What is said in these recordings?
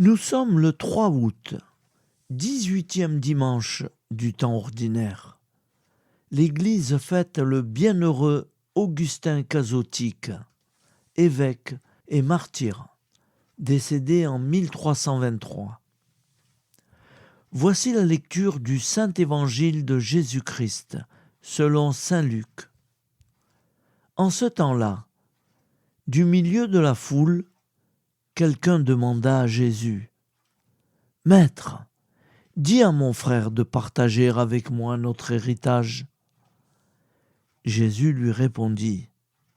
Nous sommes le 3 août, 18e dimanche du temps ordinaire. L'Église fête le bienheureux Augustin Cazotique, évêque et martyr, décédé en 1323. Voici la lecture du Saint Évangile de Jésus-Christ, selon saint Luc. En ce temps-là, du milieu de la foule, quelqu'un demanda à Jésus : « Maître, dis à mon frère de partager avec moi notre héritage. » Jésus lui répondit :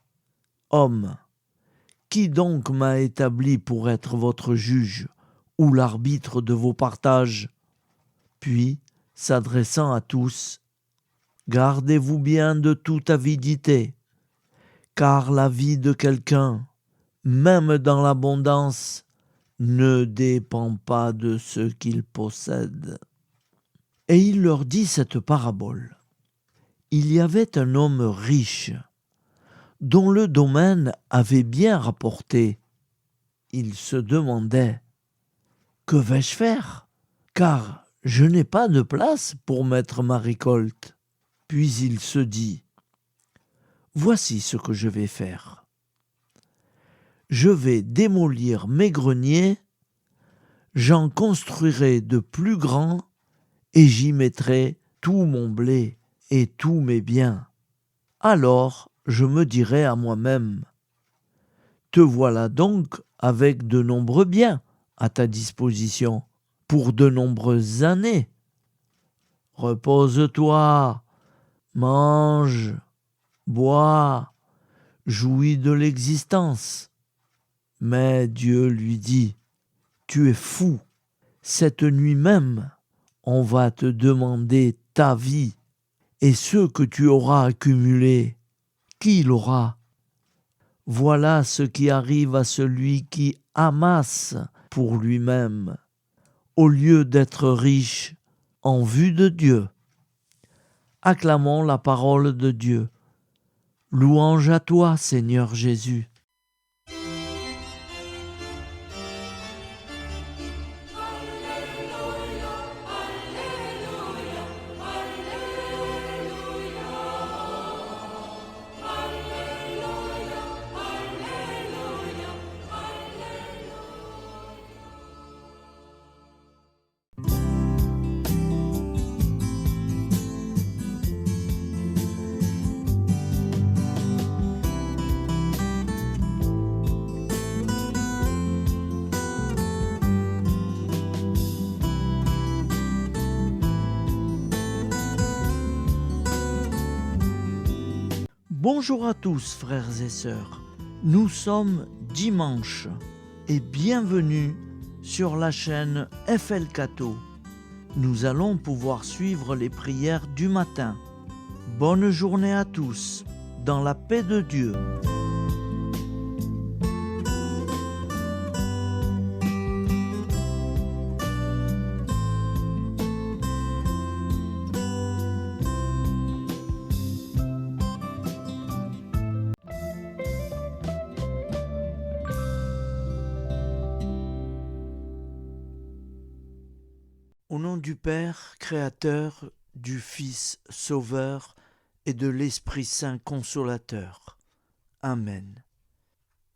« Homme, qui donc m'a établi pour être votre juge ou l'arbitre de vos partages ? » Puis, s'adressant à tous : « Gardez-vous bien de toute avidité, car la vie de quelqu'un, même dans l'abondance, ne dépend pas de ce qu'il possède. » Et il leur dit cette parabole. Il y avait un homme riche, dont le domaine avait bien rapporté. Il se demandait : « Que vais-je faire ? Car je n'ai pas de place pour mettre ma récolte. » Puis il se dit : « Voici ce que je vais faire. Je vais démolir mes greniers, j'en construirai de plus grands et j'y mettrai tout mon blé et tous mes biens. Alors je me dirai à moi-même : te voilà donc avec de nombreux biens à ta disposition pour de nombreuses années. Repose-toi, mange, bois, jouis de l'existence. » Mais Dieu lui dit : « Tu es fou, cette nuit même, on va te demander ta vie, et ce que tu auras accumulé, qui l'aura ? Voilà ce qui arrive à celui qui amasse pour lui-même, au lieu d'être riche en vue de Dieu. » Acclamons la parole de Dieu. Louange à toi, Seigneur Jésus. Bonjour à tous, frères et sœurs. Nous sommes dimanche et bienvenue sur la chaîne FL Cato. Nous allons pouvoir suivre les prières du matin. Bonne journée à tous, dans la paix de Dieu. Au nom du Père, Créateur, du Fils, Sauveur et de l'Esprit Saint Consolateur. Amen.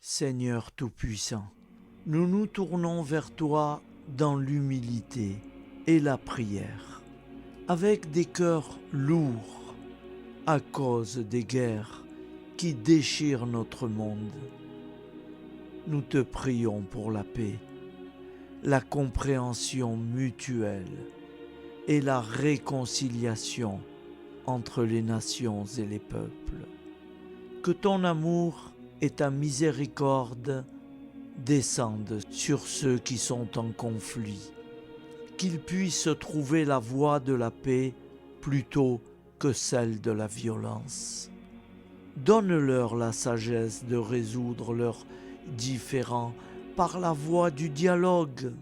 Seigneur Tout-Puissant, nous nous tournons vers toi dans l'humilité et la prière, avec des cœurs lourds à cause des guerres qui déchirent notre monde. Nous te prions pour la paix, la compréhension mutuelle et la réconciliation entre les nations et les peuples. Que ton amour et ta miséricorde descendent sur ceux qui sont en conflit, qu'ils puissent trouver la voie de la paix plutôt que celle de la violence. Donne-leur la sagesse de résoudre leurs différends par la voie du dialogue,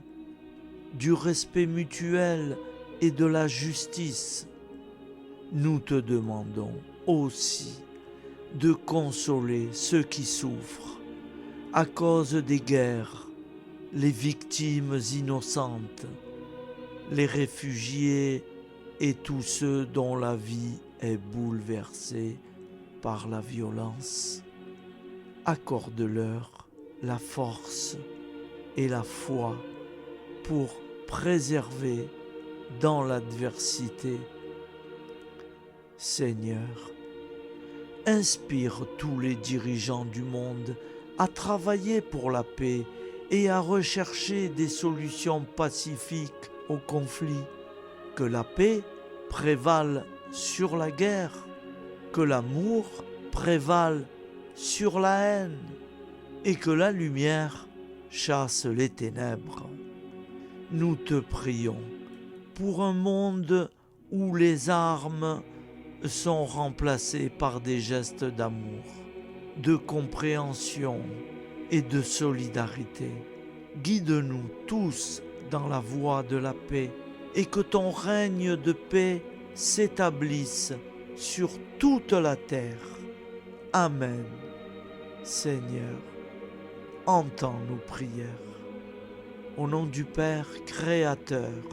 du respect mutuel et de la justice. Nous te demandons aussi de consoler ceux qui souffrent à cause des guerres, les victimes innocentes, les réfugiés et tous ceux dont la vie est bouleversée par la violence. Accorde-leur la force et la foi pour préserver dans l'adversité. Seigneur, inspire tous les dirigeants du monde à travailler pour la paix et à rechercher des solutions pacifiques aux conflits. Que la paix prévale sur la guerre, que l'amour prévale sur la haine et que la lumière chasse les ténèbres. Nous te prions pour un monde où les armes sont remplacées par des gestes d'amour, de compréhension et de solidarité. Guide-nous tous dans la voie de la paix et que ton règne de paix s'établisse sur toute la terre. Amen. Seigneur, entends nos prières. Au nom du Père Créateur,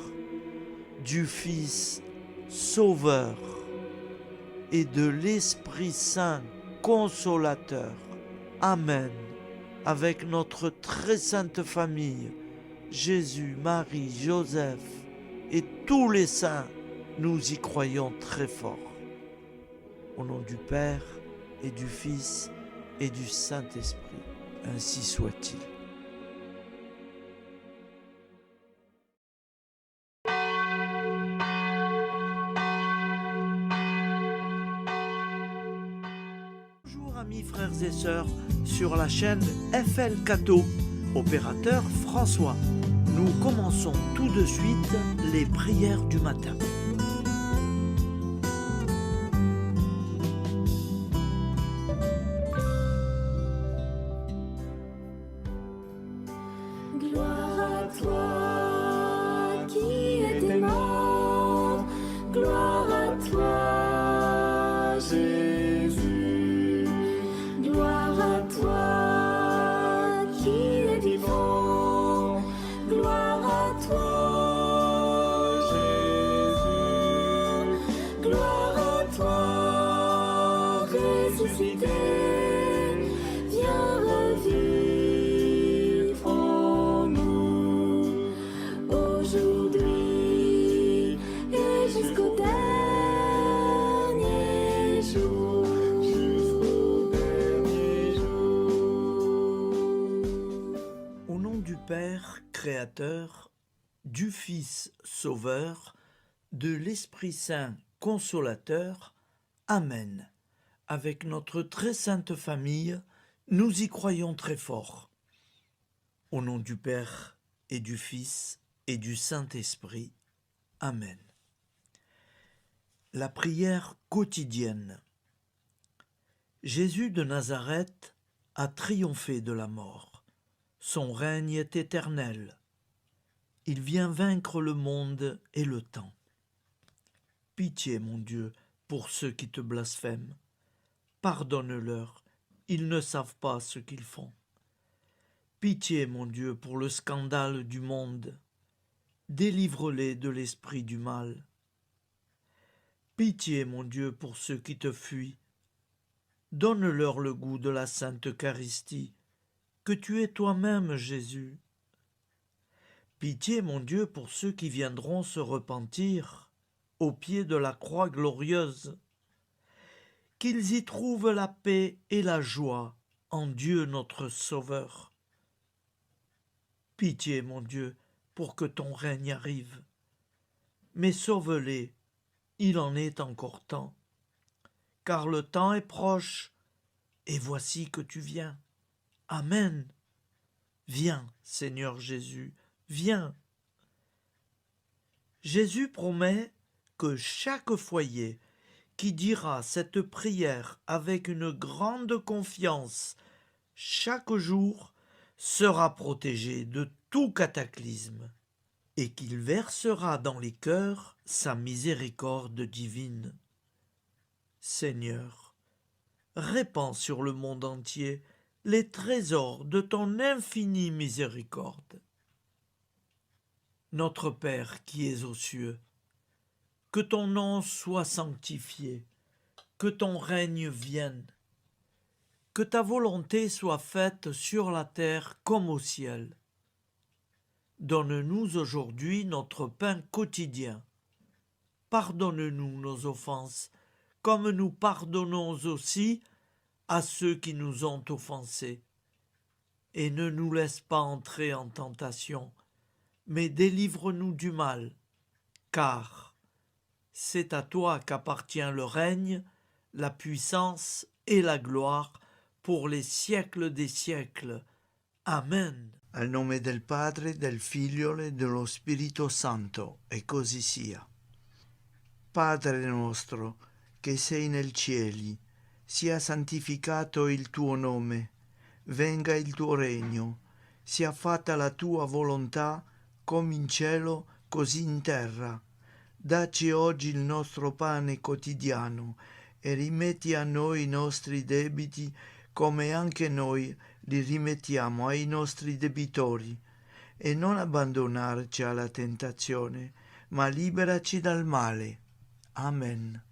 du Fils Sauveur et de l'Esprit Saint Consolateur. Amen. Avec notre très sainte famille, Jésus, Marie, Joseph et tous les saints, nous y croyons très fort. Au nom du Père et du Fils et du Saint-Esprit, ainsi soit-il. Bonjour amis frères et sœurs sur la chaîne FL Cato, opérateur François. Nous commençons tout de suite les prières du matin. Gloire à toi qui étais mort, gloire à toi Jésus, gloire à toi qui es vivant, gloire à toi Jésus, gloire à toi ressuscité, viens revivre en nous aujourd'hui et jusqu'au dernier jour. Au nom du Père Créateur, du Fils Sauveur, de l'Esprit Saint Consolateur. Amen. Avec notre très sainte famille, nous y croyons très fort. Au nom du Père et du Fils et du Saint-Esprit. Amen. La prière quotidienne. Jésus de Nazareth a triomphé de la mort. Son règne est éternel. Il vient vaincre le monde et le temps. Pitié, mon Dieu, pour ceux qui te blasphèment. Pardonne-leur, ils ne savent pas ce qu'ils font. Pitié, mon Dieu, pour le scandale du monde. Délivre-les de l'esprit du mal. Pitié, mon Dieu, pour ceux qui te fuient. Donne-leur le goût de la Sainte Eucharistie, que tu es toi-même, Jésus. Pitié, mon Dieu, pour ceux qui viendront se repentir au pied de la croix glorieuse, qu'ils y trouvent la paix et la joie en Dieu notre Sauveur. Pitié, mon Dieu, pour que ton règne arrive. Mais sauve-les, il en est encore temps, car le temps est proche, et voici que tu viens. Amen. Viens, Seigneur Jésus, viens. Jésus promet que chaque foyer qui dira cette prière avec une grande confiance chaque jour sera protégé de tout cataclysme et qu'il versera dans les cœurs sa miséricorde divine. Seigneur, répands sur le monde entier les trésors de ton infinie miséricorde. Notre Père qui es aux cieux, que ton nom soit sanctifié, que ton règne vienne, que ta volonté soit faite sur la terre comme au ciel. Donne-nous aujourd'hui notre pain quotidien. Pardonne-nous nos offenses, comme nous pardonnons aussi à ceux qui nous ont offensés. Et ne nous laisse pas entrer en tentation, mais délivre-nous du mal, car c'est à toi qu'appartient le règne, la puissance et la gloire pour les siècles des siècles. Amen. Al nome del Padre, del Figlio e dello Spirito Santo, e così sia. Padre nostro, che sei nel cieli, sia santificato il tuo nome, venga il tuo regno, sia fatta la tua volontà, come in cielo, così in terra. Dacci oggi il nostro pane quotidiano e rimetti a noi i nostri debiti, come anche noi li rimettiamo ai nostri debitori, e non abbandonarci alla tentazione, ma liberaci dal male. Amen.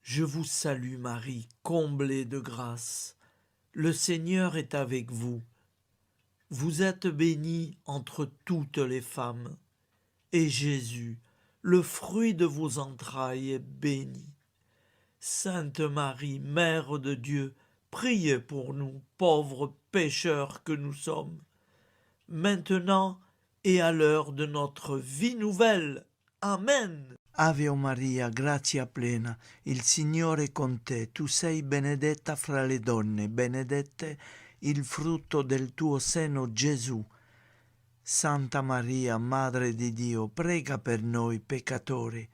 Je vous salue Marie, comblée de grâce. Le Seigneur est avec vous. Vous êtes bénie entre toutes les femmes, et Jésus, le fruit de vos entrailles, est béni. Sainte Marie, Mère de Dieu, priez pour nous, pauvres pécheurs que nous sommes, maintenant et à l'heure de notre vie nouvelle. Amen. Ave Maria, grazia plena, il Signore è con te, tu sei benedetta fra le donne, benedetto il frutto del tuo seno, Gesù. Santa Maria, Madre di Dio, prega per noi peccatori,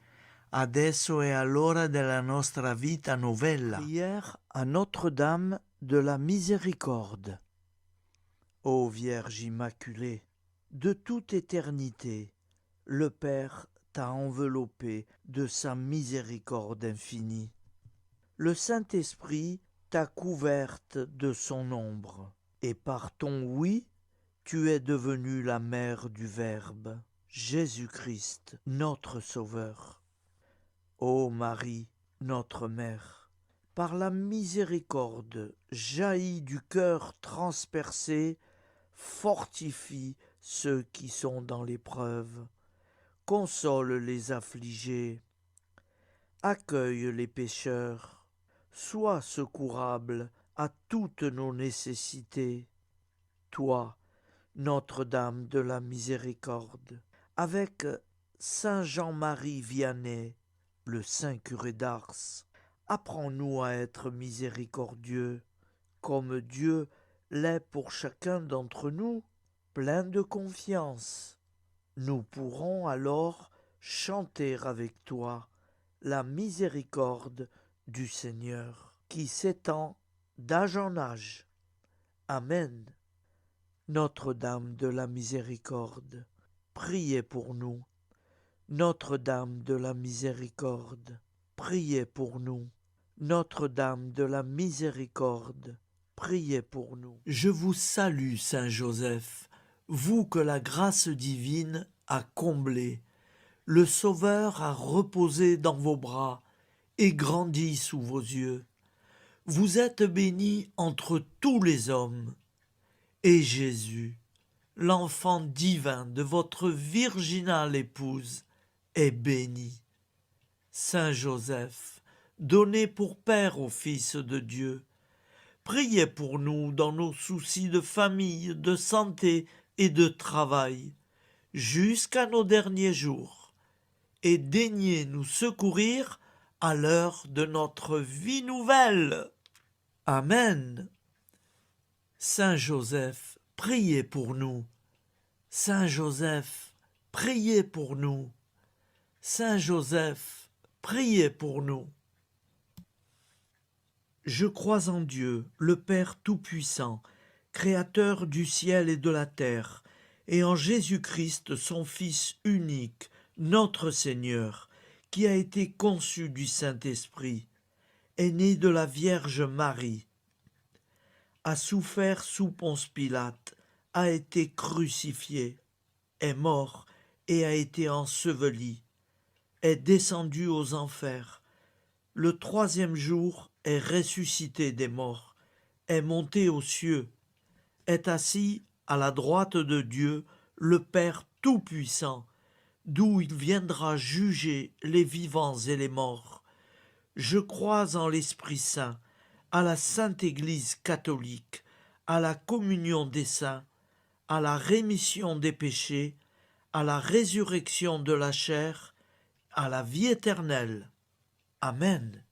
adesso e all'ora della nostra vita novella. Prière à Notre-Dame de la Miséricorde. Ô Vierge Immaculée, De toute éternité, le Père t'a enveloppé de sa miséricorde infinie. Le Saint-Esprit t'a couverte de son ombre, et par ton oui, tu es devenue la mère du Verbe, Jésus-Christ, notre Sauveur. Ô Marie, notre Mère, par la miséricorde jaillie du cœur transpercé, fortifie ceux qui sont dans l'épreuve, console les affligés, accueille les pécheurs, sois secourable à toutes nos nécessités. Toi, Notre-Dame de la Miséricorde, avec Saint Jean-Marie Vianney, le Saint curé d'Ars, apprends-nous à être miséricordieux, comme Dieu l'est pour chacun d'entre nous, plein de confiance. Nous pourrons alors chanter avec toi la miséricorde du Seigneur, qui s'étend d'âge en âge. Amen. Notre-Dame de la Miséricorde, priez pour nous. Notre-Dame de la Miséricorde, priez pour nous. Notre-Dame de la Miséricorde, priez pour nous. Je vous salue, Saint Joseph, vous que la grâce divine a comblé. Le Sauveur a reposé dans vos bras et grandi sous vos yeux. Vous êtes béni entre tous les hommes. Et Jésus, l'enfant divin de votre virginale épouse, est béni. Saint Joseph, donné pour Père au Fils de Dieu, priez pour nous dans nos soucis de famille, de santé et de travail, jusqu'à nos derniers jours, et daignez nous secourir à l'heure de notre vie nouvelle. Amen. Saint Joseph, priez pour nous. Saint Joseph, priez pour nous. Saint Joseph, priez pour nous. Je crois en Dieu, le Père Tout-Puissant, Créateur du ciel et de la terre, et en Jésus-Christ, son Fils unique, notre Seigneur, qui a été conçu du Saint-Esprit, est né de la Vierge Marie, a souffert sous Ponce Pilate, a été crucifié, est mort et a été enseveli, est descendu aux enfers, le troisième jour est ressuscité des morts, est monté aux cieux, est assis à la droite de Dieu, le Père Tout-Puissant, d'où il viendra juger les vivants et les morts. Je crois en l'Esprit Saint, à la Sainte Église catholique, à la communion des saints, à la rémission des péchés, à la résurrection de la chair, à la vie éternelle. Amen.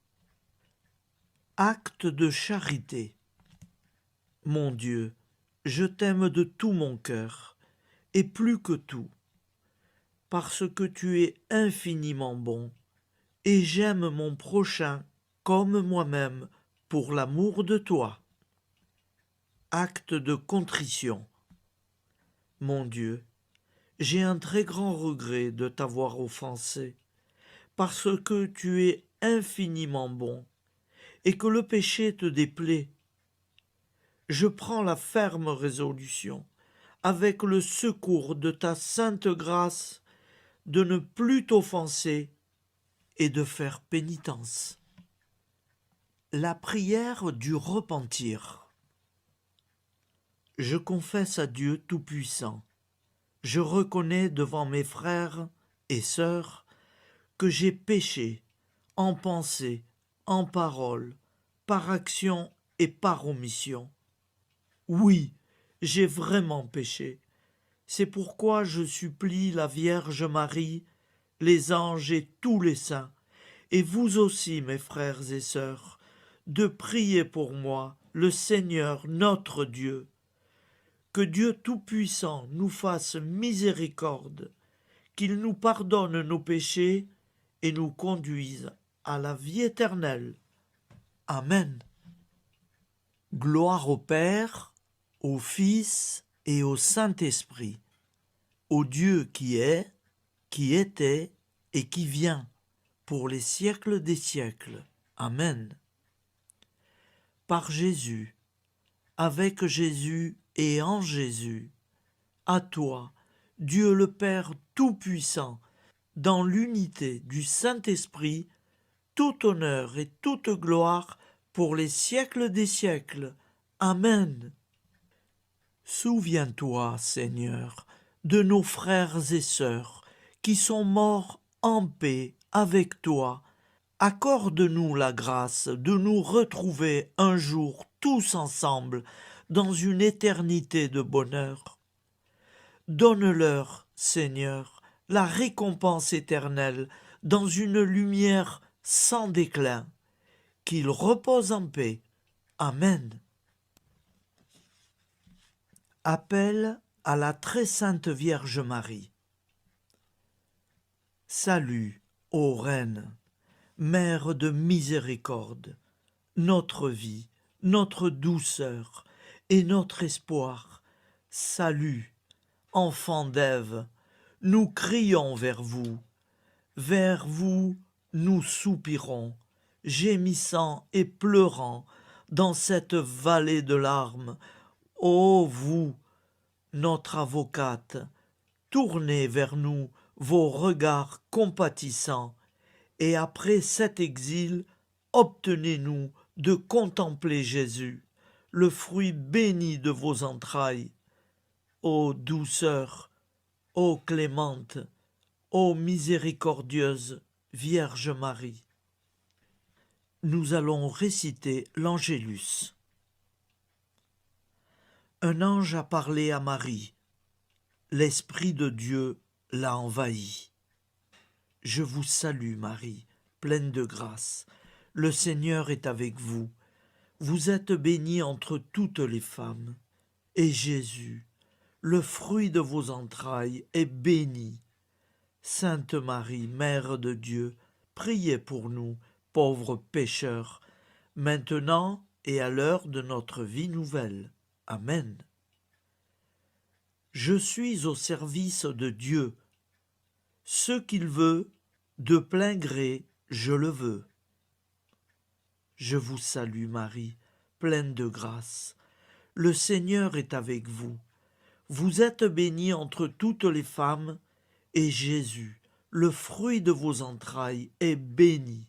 Acte de charité. Mon Dieu, je t'aime de tout mon cœur, et plus que tout, parce que tu es infiniment bon, et j'aime mon prochain comme moi-même pour l'amour de toi. Acte de contrition. Mon Dieu, j'ai un très grand regret de t'avoir offensé, parce que tu es infiniment bon, et que le péché te déplaît. Je prends la ferme résolution, avec le secours de ta sainte grâce, de ne plus t'offenser et de faire pénitence. La prière du repentir. Je confesse à Dieu Tout-Puissant, je reconnais devant mes frères et sœurs que j'ai péché en pensée, en parole, par action et par omission. Oui, j'ai vraiment péché. C'est pourquoi je supplie la Vierge Marie, les anges et tous les saints, et vous aussi, mes frères et sœurs, de prier pour moi, le Seigneur notre Dieu. Que Dieu Tout-Puissant nous fasse miséricorde, qu'il nous pardonne nos péchés et nous conduise à la vie éternelle. Amen. Gloire au Père, au Fils et au Saint-Esprit, au Dieu qui est, qui était et qui vient, pour les siècles des siècles. Amen. Par Jésus, avec Jésus et en Jésus, à toi, Dieu le Père Tout-Puissant, dans l'unité du Saint-Esprit, tout honneur et toute gloire pour les siècles des siècles. Amen. Souviens-toi, Seigneur, de nos frères et sœurs qui sont morts en paix avec toi. Accorde-nous la grâce de nous retrouver un jour tous ensemble dans une éternité de bonheur. Donne-leur, Seigneur, la récompense éternelle dans une lumière sans déclin. Qu'ils reposent en paix. Amen. Appel à la très sainte Vierge Marie. Salut, ô Reine, Mère de miséricorde, notre vie, notre douceur et notre espoir. Salut, enfant d'Ève, nous crions vers vous. Vers vous, nous soupirons, gémissant et pleurant dans cette vallée de larmes. Ô vous, notre avocate, tournez vers nous vos regards compatissants, et après cet exil, obtenez-nous de contempler Jésus, le fruit béni de vos entrailles. Ô douceur, ô clémente, ô miséricordieuse Vierge Marie. Nous allons réciter l'Angélus. Un ange a parlé à Marie. L'Esprit de Dieu l'a envahie. Je vous salue, Marie, pleine de grâce. Le Seigneur est avec vous. Vous êtes bénie entre toutes les femmes. Et Jésus, le fruit de vos entrailles, est béni. Sainte Marie, Mère de Dieu, priez pour nous, pauvres pécheurs, maintenant et à l'heure de notre vie nouvelle. Amen. Je suis au service de Dieu. Ce qu'il veut, de plein gré, je le veux. Je vous salue Marie, pleine de grâce. Le Seigneur est avec vous. Vous êtes bénie entre toutes les femmes, et Jésus, le fruit de vos entrailles, est béni.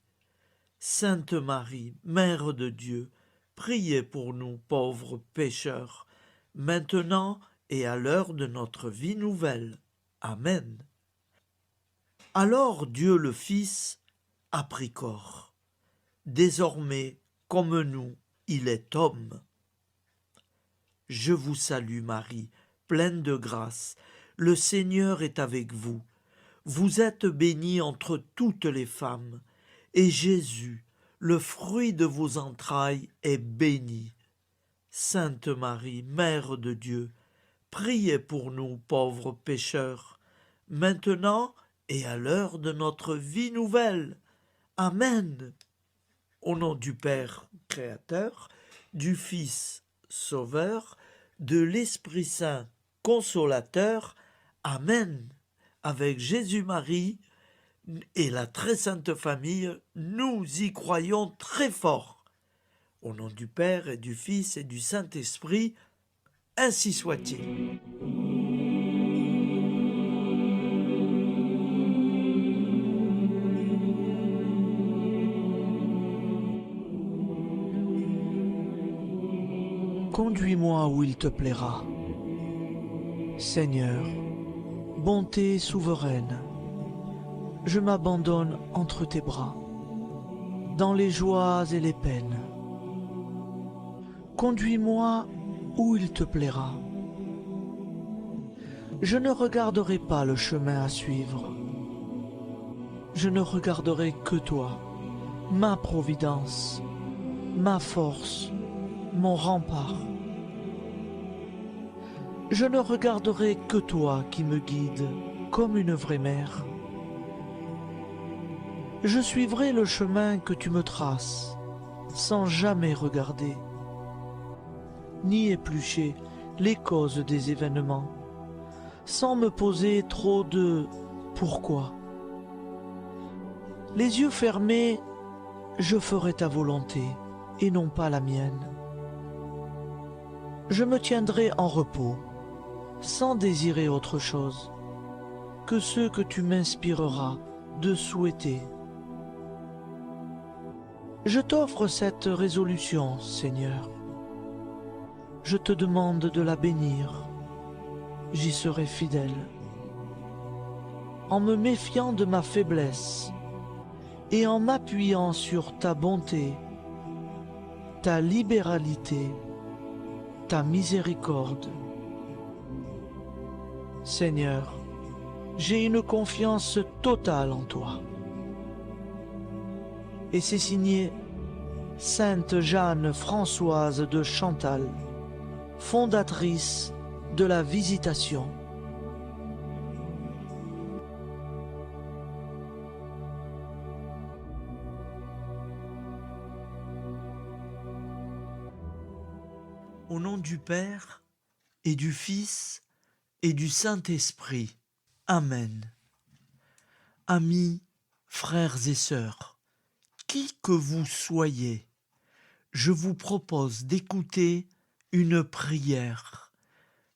Sainte Marie, Mère de Dieu, priez pour nous pauvres pécheurs, maintenant et à l'heure de notre vie nouvelle. Amen. Alors Dieu le Fils a pris corps. Désormais, comme nous, il est homme. Je vous salue Marie, pleine de grâce. Le Seigneur est avec vous. Vous êtes bénie entre toutes les femmes, et Jésus, le fruit de vos entrailles, est béni. Sainte Marie, Mère de Dieu, priez pour nous pauvres pécheurs, maintenant et à l'heure de notre vie nouvelle. Amen. Au nom du Père Créateur, du Fils Sauveur, de l'Esprit Saint Consolateur. Amen. Avec Jésus-Marie et la très sainte famille, nous y croyons très fort. Au nom du Père et du Fils et du Saint-Esprit, ainsi soit-il. Conduis-moi où il te plaira. Seigneur, bonté souveraine, je m'abandonne entre tes bras, dans les joies et les peines. Conduis-moi où il te plaira. Je ne regarderai pas le chemin à suivre. Je ne regarderai que toi, ma providence, ma force, mon rempart. Je ne regarderai que toi qui me guides comme une vraie mère. Je suivrai le chemin que tu me traces, sans jamais regarder, ni éplucher les causes des événements, sans me poser trop de « pourquoi ». Les yeux fermés, je ferai ta volonté et non pas la mienne. Je me tiendrai en repos, sans désirer autre chose que ce que tu m'inspireras de souhaiter. Je t'offre cette résolution, Seigneur. Je te demande de la bénir. J'y serai fidèle. En me méfiant de ma faiblesse et en m'appuyant sur ta bonté, ta libéralité, ta miséricorde. Seigneur, j'ai une confiance totale en toi. Et c'est signé Sainte Jeanne Françoise de Chantal, fondatrice de la Visitation. Au nom du Père et du Fils et du Saint-Esprit. Amen. Amis, frères et sœurs, qui que vous soyez, je vous propose d'écouter une prière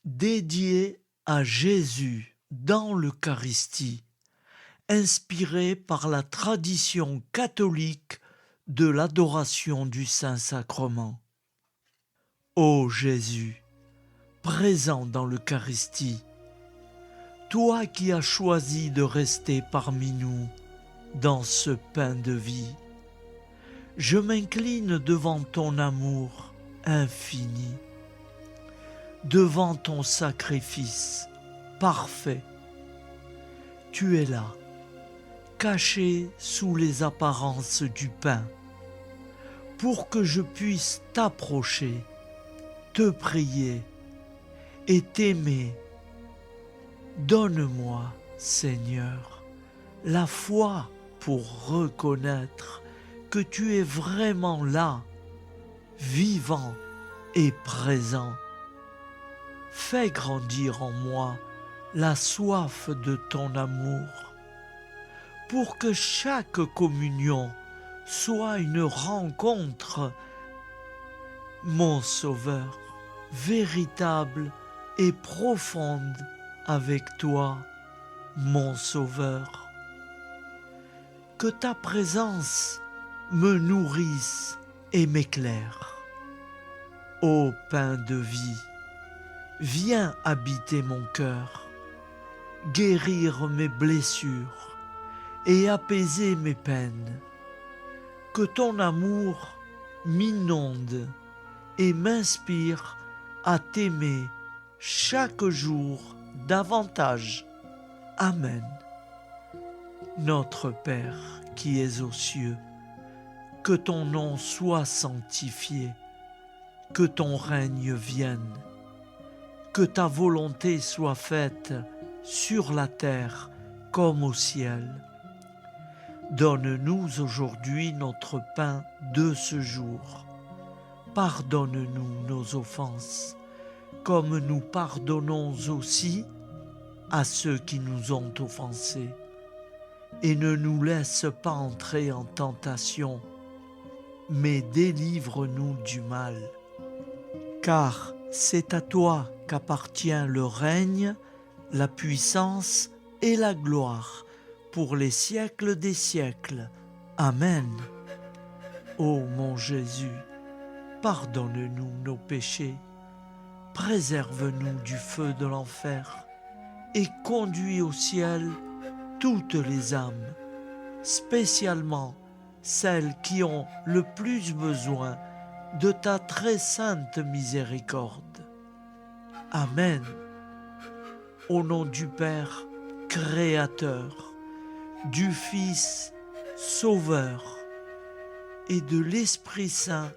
dédiée à Jésus dans l'Eucharistie, inspirée par la tradition catholique de l'adoration du Saint-Sacrement. Ô Jésus, présent dans l'Eucharistie, toi qui as choisi de rester parmi nous dans ce pain de vie, je m'incline devant ton amour infini, devant ton sacrifice parfait. Tu es là, caché sous les apparences du pain, pour que je puisse t'approcher, te prier et t'aimer. Donne-moi, Seigneur, la foi pour reconnaître que tu es vraiment là, vivant et présent. Fais grandir en moi la soif de ton amour, pour que chaque communion soit une rencontre, mon Sauveur, véritable et profonde avec toi. mon Sauveur. Que ta présence me nourrisse et m'éclaire. Ô pain de vie, viens habiter mon cœur, guérir mes blessures et apaiser mes peines. Que ton amour m'inonde et m'inspire à t'aimer chaque jour davantage. Amen. Notre Père qui es aux cieux, que ton nom soit sanctifié, que ton règne vienne, que ta volonté soit faite sur la terre comme au ciel. Donne-nous aujourd'hui notre pain de ce jour. Pardonne-nous nos offenses, comme nous pardonnons aussi à ceux qui nous ont offensés. Et ne nous laisse pas entrer en tentation, mais délivre-nous du mal. Car c'est à toi qu'appartient le règne, la puissance et la gloire pour les siècles des siècles. Amen. Ô mon Jésus, pardonne-nous nos péchés, préserve-nous du feu de l'enfer et conduis au ciel toutes les âmes, spécialement celles qui ont le plus besoin de ta très sainte miséricorde. Amen. Au nom du Père Créateur, du Fils Sauveur et de l'Esprit Saint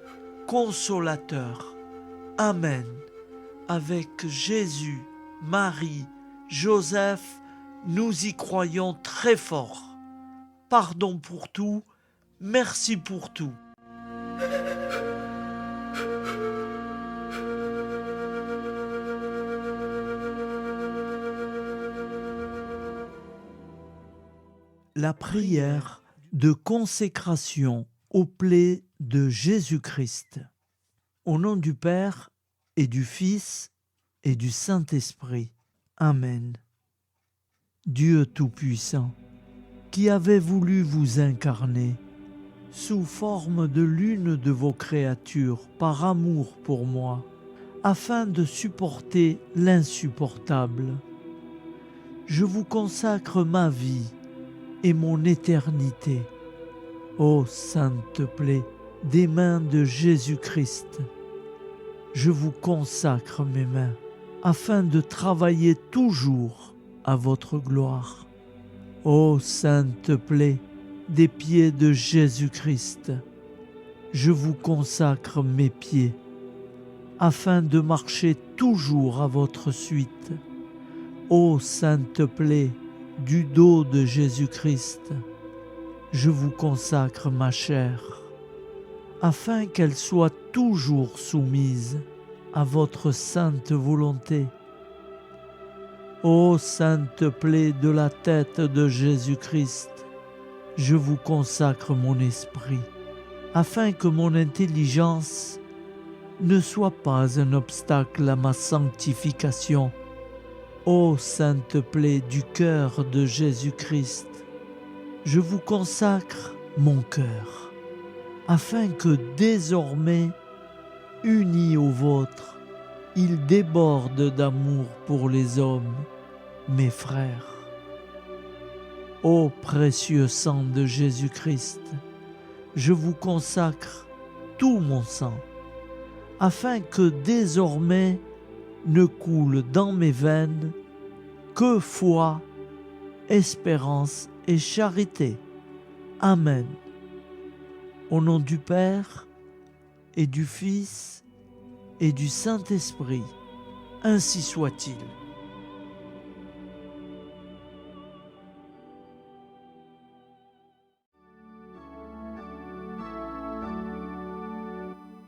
Consolateur. Amen. Avec Jésus, Marie, Joseph, nous y croyons très fort. Pardon pour tout, merci pour tout. La prière de consécration aux plaies de Jésus-Christ. Au nom du Père et du Fils et du Saint-Esprit. Amen. Dieu Tout-Puissant, qui avez voulu vous incarner sous forme de l'une de vos créatures par amour pour moi, afin de supporter l'insupportable, je vous consacre ma vie et mon éternité. Ô sainte plaie des mains de Jésus-Christ, je vous consacre mes mains, afin de travailler toujours à votre gloire. Ô sainte plaie des pieds de Jésus-Christ, je vous consacre mes pieds, afin de marcher toujours à votre suite. Ô sainte plaie du dos de Jésus-Christ, je vous consacre ma chair, afin qu'elle soit toujours soumise à votre sainte volonté. Ô sainte plaie de la tête de Jésus-Christ, je vous consacre mon esprit, afin que mon intelligence ne soit pas un obstacle à ma sanctification. Ô sainte plaie du cœur de Jésus-Christ, je vous consacre mon cœur, afin que désormais, uni au vôtre, il déborde d'amour pour les hommes, mes frères. Ô précieux sang de Jésus-Christ, je vous consacre tout mon sang, afin que désormais ne coule dans mes veines que foi, espérance et charité. Amen. Au nom du Père et du Fils et du Saint-Esprit, ainsi soit-il.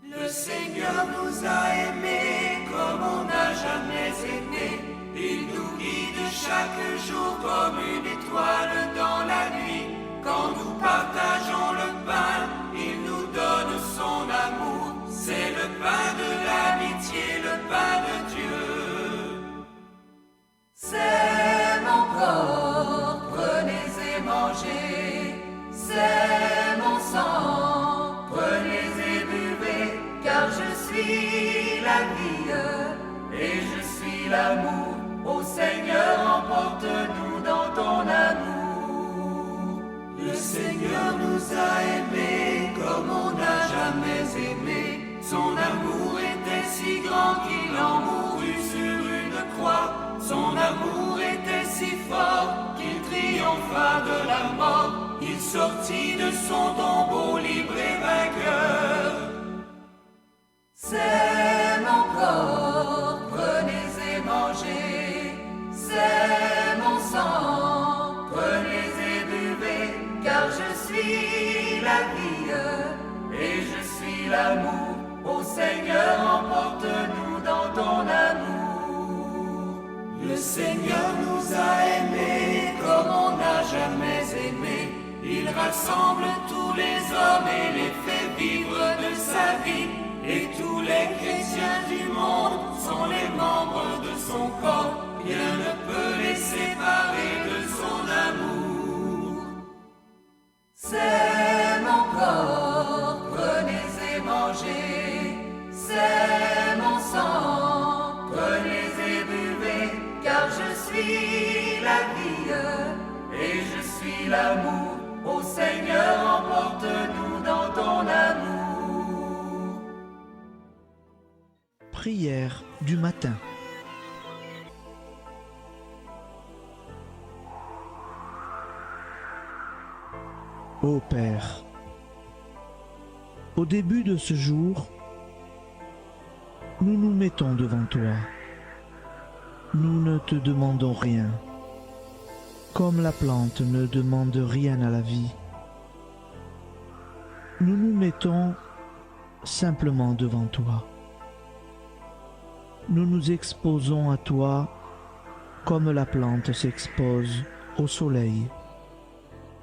Le Seigneur nous a aimés comme on n'a jamais aimé. Il nous guide chaque jour comme une étoile dans la nuit. Quand nous partageons le pain, il nous donne son amour. C'est le pain de l'amitié, le pain de Dieu. jamais aimé. Son amour était si grand qu'il en mourut sur une croix. Son amour était si fort qu'il triompha de la mort. Il sortit de son tombeau libre et vainqueur. C'est mon corps, prenez et mangez. C'est mon sang, prenez et buvez. Car je suis la vie et je suis l'amour. Ô Seigneur, emporte-nous dans ton amour. Le Seigneur nous a aimés comme on n'a jamais aimé. Il rassemble tous les hommes et les fait vivre de sa vie. Et tous les chrétiens du monde sont les membres de son corps. Rien ne peut les séparer de son amour. C'est mon corps, prenez et mangez. C'est mon sang, prenez et buvez. Car je suis la vie et je suis l'amour. Ô Seigneur, emporte-nous dans ton amour. Prière du matin. Ô Père, au début de ce jour, nous nous mettons devant toi. Nous ne te demandons rien. Comme la plante ne demande rien à la vie, nous nous mettons simplement devant toi. Nous nous exposons à toi comme la plante s'expose au soleil,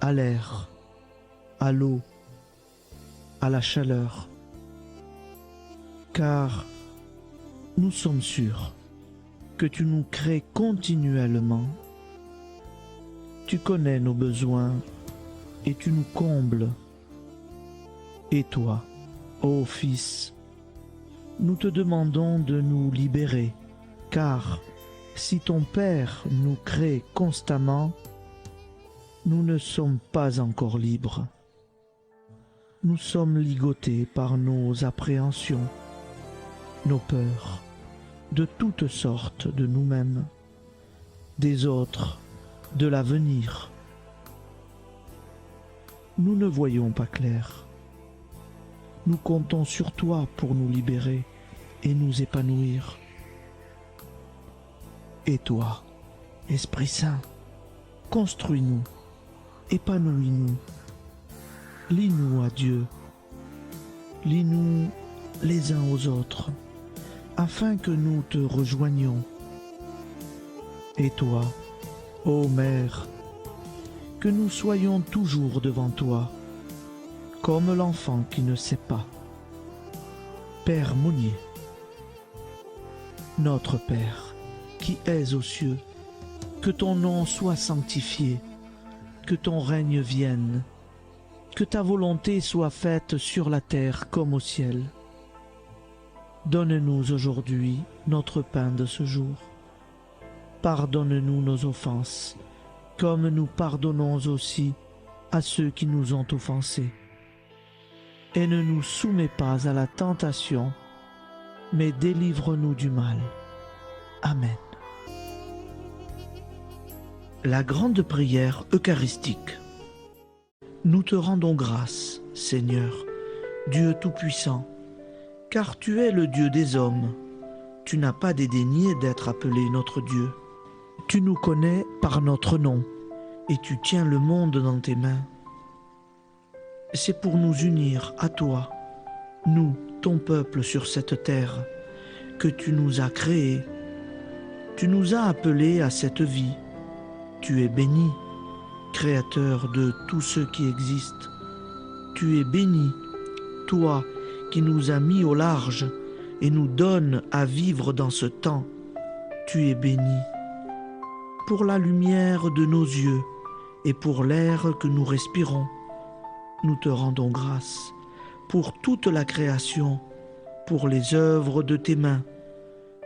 à l'air, à l'eau, à la chaleur. Car nous sommes sûrs que tu nous crées continuellement. Tu connais nos besoins et tu nous combles. Et toi, ô Fils, nous te demandons de nous libérer, car si ton Père nous crée constamment, nous ne sommes pas encore libres. Nous sommes ligotés par nos appréhensions, nos peurs, de toutes sortes de nous-mêmes, des autres, de l'avenir. Nous ne voyons pas clair. Nous comptons sur toi pour nous libérer et nous épanouir. Et toi, Esprit Saint, construis-nous, épanouis-nous, lie-nous à Dieu, lie-nous les uns aux autres, afin que nous te rejoignions. Et toi, ô Mère, que nous soyons toujours devant toi, comme l'enfant qui ne sait pas. Père Monnier, notre Père, qui es aux cieux, que ton nom soit sanctifié, que ton règne vienne, que ta volonté soit faite sur la terre comme au ciel. Donne-nous aujourd'hui notre pain de ce jour. Pardonne-nous nos offenses, comme nous pardonnons aussi à ceux qui nous ont offensés. Et ne nous soumets pas à la tentation, mais délivre-nous du mal. Amen. La grande prière eucharistique. Nous te rendons grâce, Seigneur, Dieu Tout-Puissant, car tu es le Dieu des hommes. Tu n'as pas dédaigné d'être appelé notre Dieu. Tu nous connais par notre nom, et tu tiens le monde dans tes mains. C'est pour nous unir à toi, nous, ton peuple sur cette terre, que tu nous as créés. Tu nous as appelés à cette vie. Tu es béni, Créateur de tout ce qui existe. Tu es béni, toi qui nous as mis au large et nous donnes à vivre dans ce temps. Tu es béni. Pour la lumière de nos yeux et pour l'air que nous respirons, nous te rendons grâce. Pour toute la création, pour les œuvres de tes mains,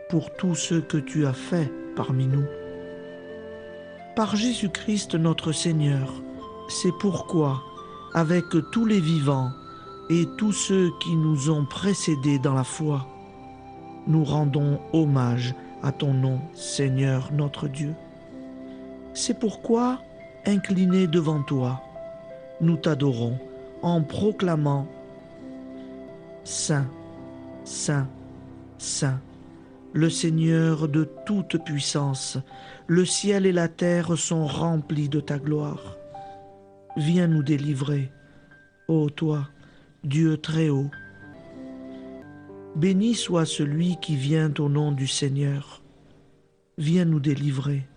pour tout ce que tu as fait parmi nous. Par Jésus-Christ notre Seigneur, c'est pourquoi, avec tous les vivants et tous ceux qui nous ont précédés dans la foi. Nous rendons hommage à ton nom, Seigneur notre Dieu. C'est pourquoi, inclinés devant toi, nous t'adorons en proclamant « Saint, Saint, Saint, le Seigneur de toute puissance, le ciel et la terre sont remplis de ta gloire. Viens nous délivrer, ô toi, Dieu très haut. Béni soit celui qui vient au nom du Seigneur. Viens nous délivrer,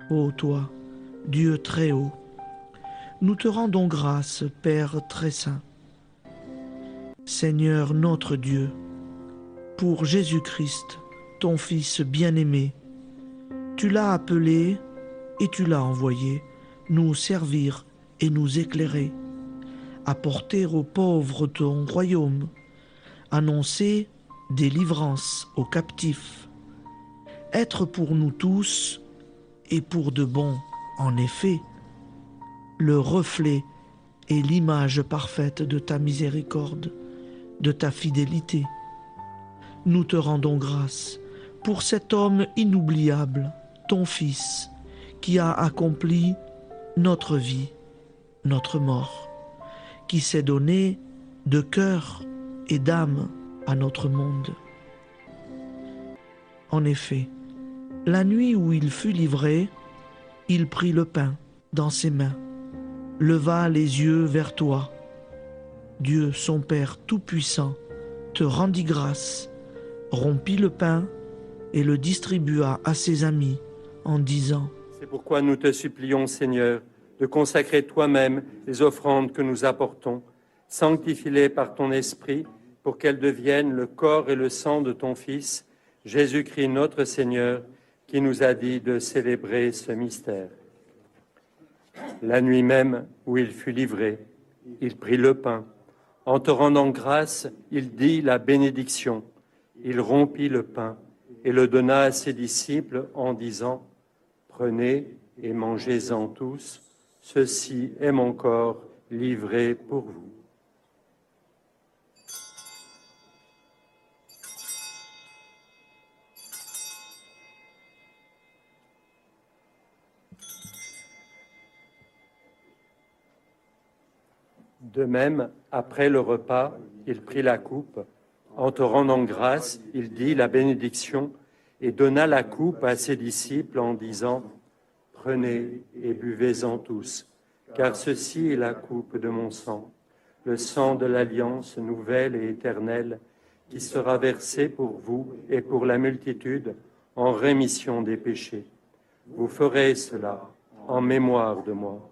ô toi, Dieu très haut. Nous te rendons grâce, Père très saint. Seigneur notre Dieu, pour Jésus-Christ, ton Fils bien-aimé, tu l'as appelé et tu l'as envoyé nous servir et nous éclairer, apporter aux pauvres ton royaume, annoncer délivrance aux captifs, être pour nous tous et pour de bon, en effet, le reflet et l'image parfaite de ta miséricorde, de ta fidélité. Nous te rendons grâce pour cet homme inoubliable, ton Fils, qui a accompli notre vie, notre mort, qui s'est donné de cœur et d'âme à notre monde. En effet, la nuit où il fut livré, il prit le pain dans ses mains, leva les yeux vers toi. Dieu, son Père Tout-Puissant, te rendit grâce, rompit le pain et le distribua à ses amis en disant : C'est pourquoi nous te supplions, Seigneur, de consacrer toi-même les offrandes que nous apportons. Sanctifie-les par ton Esprit pour qu'elles deviennent le corps et le sang de ton Fils, Jésus-Christ notre Seigneur, qui nous a dit de célébrer ce mystère. La nuit même où il fut livré, il prit le pain. En te rendant grâce, il dit la bénédiction. Il rompit le pain et le donna à ses disciples en disant : Prenez et mangez-en tous, ceci est mon corps livré pour vous. De même, après le repas, il prit la coupe. En te rendant grâce, il dit la bénédiction et donna la coupe à ses disciples en disant : Prenez et buvez-en tous, car ceci est la coupe de mon sang, le sang de l'alliance nouvelle et éternelle, qui sera versé pour vous et pour la multitude en rémission des péchés. Vous ferez cela en mémoire de moi.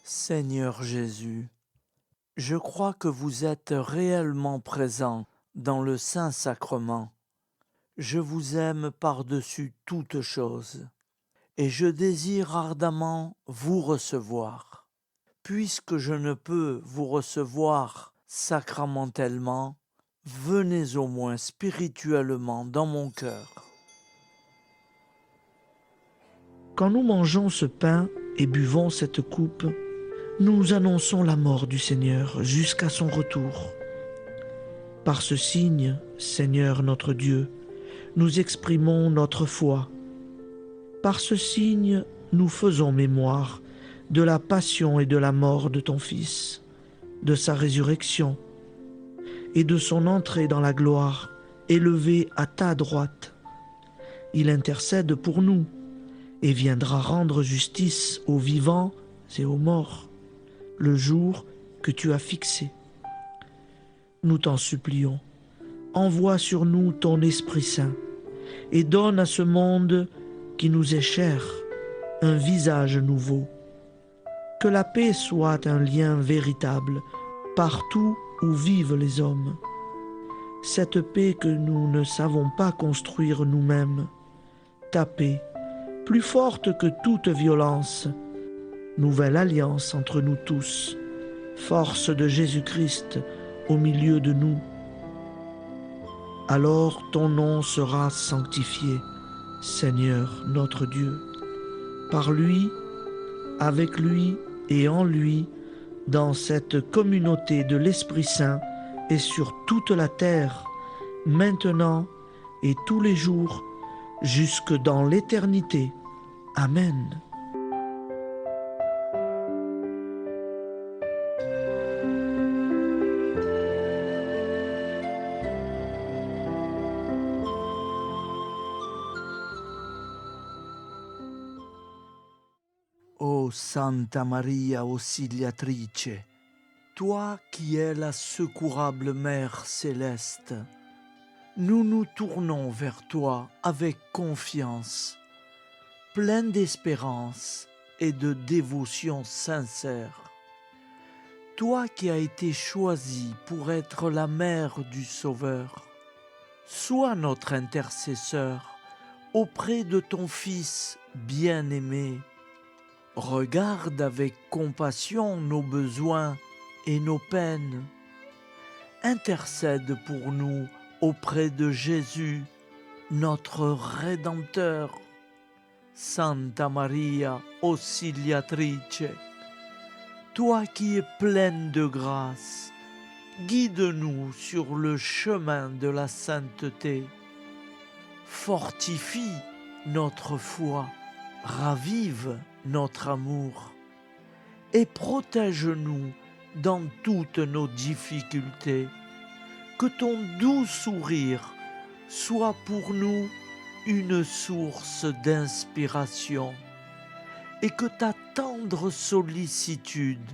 Seigneur Jésus, je crois que vous êtes réellement présent dans le Saint-Sacrement. Je vous aime par-dessus toute chose et je désire ardemment vous recevoir. Puisque je ne peux vous recevoir sacramentellement, venez au moins spirituellement dans mon cœur. Quand nous mangeons ce pain et buvons cette coupe, nous annonçons la mort du Seigneur jusqu'à son retour. Par ce signe, Seigneur notre Dieu, nous exprimons notre foi. Par ce signe, nous faisons mémoire de la passion et de la mort de ton Fils, de sa résurrection et de son entrée dans la gloire, élevé à ta droite. Il intercède pour nous et viendra rendre justice aux vivants et aux morts, le jour que tu as fixé. Nous t'en supplions, envoie sur nous ton Esprit Saint et donne à ce monde qui nous est cher un visage nouveau. Que la paix soit un lien véritable partout où vivent les hommes. Cette paix que nous ne savons pas construire nous-mêmes, ta paix, plus forte que toute violence, nouvelle alliance entre nous tous, force de Jésus-Christ au milieu de nous. Alors ton nom sera sanctifié, Seigneur notre Dieu. Par lui, avec lui et en lui, dans cette communauté de l'Esprit Saint et sur toute la terre, maintenant et tous les jours, jusque dans l'éternité. Amen. Ô Santa Maria Auxiliatrice, toi qui es la secourable Mère céleste, nous nous tournons vers toi avec confiance, plein d'espérance et de dévotion sincère. Toi qui as été choisie pour être la mère du Sauveur, sois notre intercesseur auprès de ton Fils bien-aimé. Regarde avec compassion nos besoins et nos peines. Intercède pour nous auprès de Jésus, notre Rédempteur. Santa Maria Auxiliatrice, toi qui es pleine de grâce, guide-nous sur le chemin de la sainteté. Fortifie notre foi, ravive notre amour et protège-nous dans toutes nos difficultés. Que ton doux sourire soit pour nous une source d'inspiration et que ta tendre sollicitude